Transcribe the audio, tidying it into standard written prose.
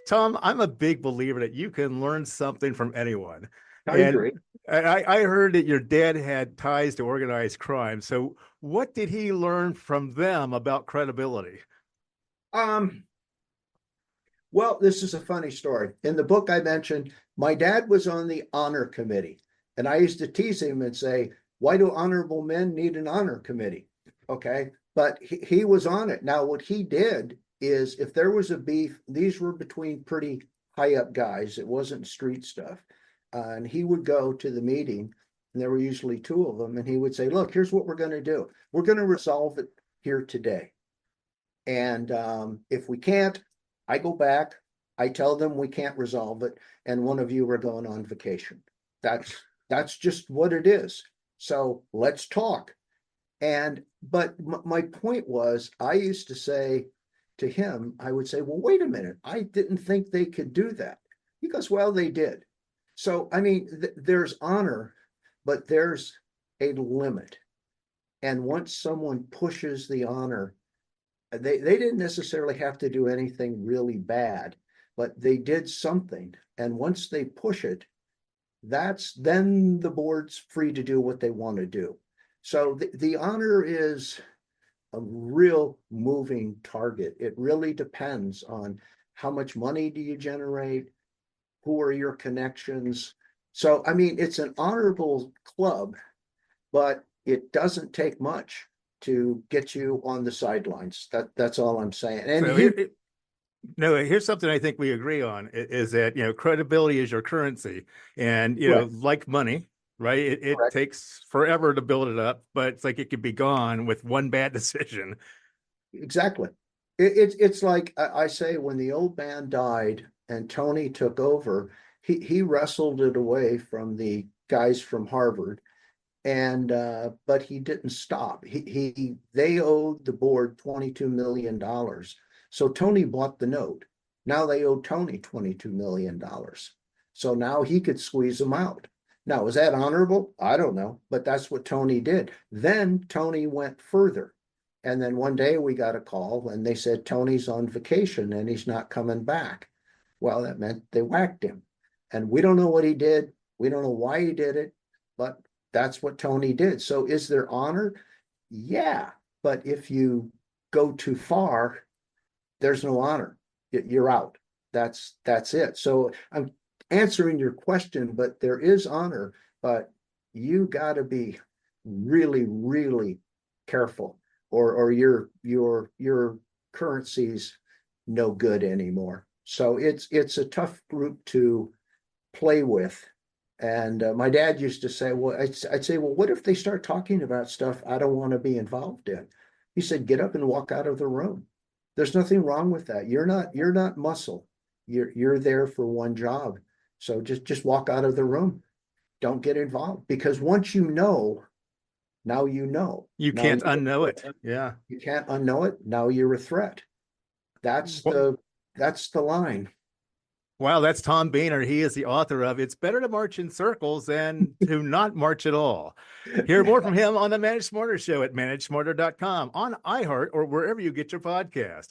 Tom, I'm a big believer that you can learn something from anyone. I And agree. I heard that your dad had ties to organized crime. So what did he learn from them about credibility? Um, well, this is a funny story. In the book I mentioned, my dad was on the honor committee, and I used to tease him and say, "Why do honorable men need an honor committee?" Okay, but he was on it. Now, what he did is, if there was a beef, these were between pretty high up guys. It wasn't street stuff, and he would go to the meeting, and there were usually two of them, and he would say, "Look, here's what we're going to do. We're going to resolve it here today." And if we can't, I go back, I tell them we can't resolve it, and one of you are going on vacation. That's that's just what it is. So let's talk. And but my point was, I used to say to him, I would say, well, wait a minute, I didn't think they could do that. He goes, well, they did. So I mean, there's honor, but there's a limit. And once someone pushes the honor, they didn't necessarily have to do anything really bad, but they did something. And once they push it, that's then the board's free to do what they want to do. So the honor is a real moving target. It really depends on how much money do you generate, who are your connections. So I mean, it's an honorable club, but it doesn't take much to get you on the sidelines. That's all I'm saying. And So he here, no, here's something I think we agree on is that, credibility is your currency. And, correct, like money, right? It correct, takes forever to build it up, but it's like it could be gone with one bad decision. exactly. It's like I say, when the old man died and Tony took over, he wrestled it away from the guys from Harvard, and but he didn't stop. He they owed the board $22 million, so Tony bought the note. Now they owe Tony $22 million, so now he could squeeze them out. Now, is that honorable? I don't know, but that's what Tony did. Then Tony went further, and then one day we got a call and they said Tony's on vacation and he's not coming back. Well, that meant they whacked him, and we don't know what he did. We don't know why he did it, but that's what Tony did. So is there honor? Yeah. But if you go too far, there's no honor. You're out. That's it. So I'm answering your question, but there is honor, but you got to be really, really careful, or your currency's no good anymore. So it's a tough group to play with. And my dad used to say, well, I'd say, well, what if they start talking about stuff I don't want to be involved in? He said, get up and walk out of the room. There's nothing wrong with that. You're not muscle. You're there for one job. So just walk out of the room. Don't get involved, because once you know, now you know. You Now can't unknow it. Yeah. you can't unknow it. Now you're a threat. That's Well, the that's the line. wow, that's Tom Boehner. He is the author of It's Better to March in Circles Than to Not March at All. Hear more from him on the Manage Smarter Show at managesmarter.com, on iHeart, or wherever you get your podcast.